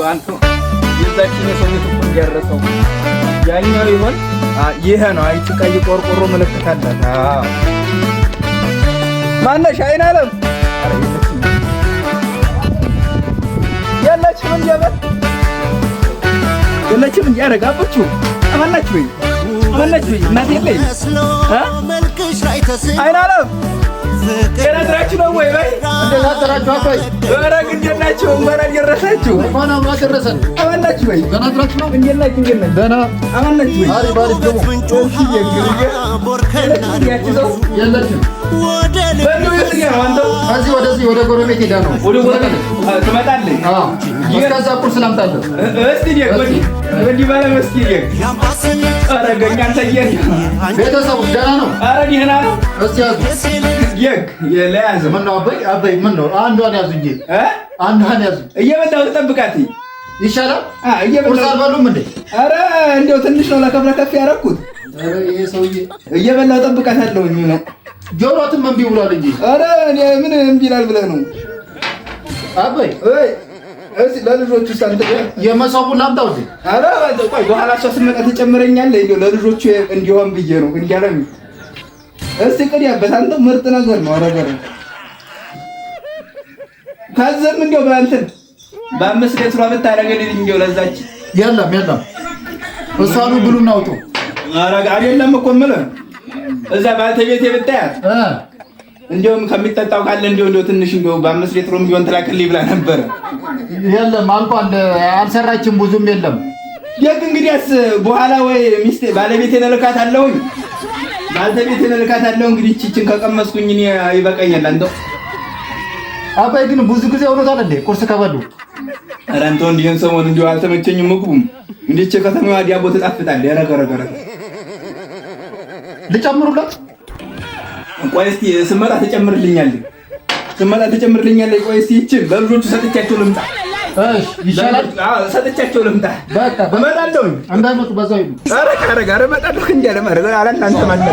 አንተ የዛችን የሰው ቤት እኮ እንዲያረሰው ያኛው ይሆን? ይሄ ነው። አይቺ ቀይ ቆርቆሮ ምልክት አላት። ማነሽ? አይን አለም የለችም እንጂ የለችም እንጂ አረጋባችሁ። አማናችሁ ወይ አማናችሁ ወይ እናቴ ላይ አይን አለም ገናድራችሁ ነው ወይ ወይ እንደናደራችሁ አባይ ወራግ እንደናችሁ ወራግ ደረሳችሁ እንኳን አብራ ደረሰን። አማናችሁ ወይ ገናድራችሁ ነው እንደናችሁ እንደና ደና አማናችሁ ወይ አሪ ባሪ ደግሞ እሺ የግሪገ የለችም በእንደው የትኛው አንተው ከዚህ ወደዚህ ወደ ጎረቤት ሄዳ ነው ወደ ጎረቤት ትመጣለህ? አዎ እስከዛ ቁርስ ላምጣልህ። እስቲ ደግ ወዲ ባለ መስኪን አረገኛ አንተየር ቤተሰቡ ደህና ነው? አረ ደህና ነው። እስቲ የግ የለያዘ ምን ነው አበይ ምን ነው አንዷን ያዙ እንጂ አንዷን ያዙ እየበላሁ ተጠብቃት ይሻላል። ቁርስ አልበሉም እንዴ? አረ እንደው ትንሽ ነው ለከፍ ያረኩት። አረ ይሄ ሰውዬ እየበላሁ ተጠብቃታለሁ ነው ጆሮትም እምቢ ብሏል እንጂ። አረ እኔ ምን እምቢ ይላል ብለህ ነው አበይ? እሺ ለልጆቹ ሳንተ የመሰቡን ላምጣው እንዴ? አረ ቆይ በኋላ እሷ ስትመጣ ትጨምረኛለህ። እንደው ለልጆቹ እንዲሆን ብዬ ነው እንዲያለም። እስቲ ቅዲያበት አንተ ምርጥ ነገር ነው አረጋለ ካዘም እንደው በእንትን በአምስት ሌትሯ ብታረገልኝ እንደው ለዛች የለም እሷኑ ብሉና አውጡ። አረጋ አይደለም እኮ የምልህ እዛ ባልተቤቴ ብታያት እንደውም ከሚጠጣው ካለ እንደው ትንሽ እንደው በአምስት ሊትሩም ቢሆን ትላክልኝ ብላ ነበር። የለም አልቋል፣ አልሰራችም፣ ብዙም የለም። የት እንግዲያስ በኋላ ወይ ሚስቴ ባለቤቴን እልካታለሁኝ፣ ባልተቤቴን እልካታለሁ። እንግዲህ እቺን ከቀመስኩኝ እኔ ይበቃኛል። አንተው አባይ ግን ብዙ ጊዜ ሆኖታል እንዴ ቁርስ ከበሉ? ኧረ አንተው እንዲህን ሰሞን እንደው አልተመቸኝም ምግቡም። እንዴት ከተማዋ ዲያቦ ተጣፍጣለህ? ያረገረገረ ልጨምሩላት። ቆይ እስቲ ስመጣ ተጨምርልኛለህ፣ ቆይ እስቲ ይችን ለልጆቹ ሰጥቻቸው ልምጣ። እሺ ይሻላል። ሰጥቻቸው ልምጣ። በቃ እመጣለሁ። እንዳይመጡ በዛው ይሉ። ኧረ እመጣለሁ እንጂ አለ ማለት አላንተ ማለት ነው።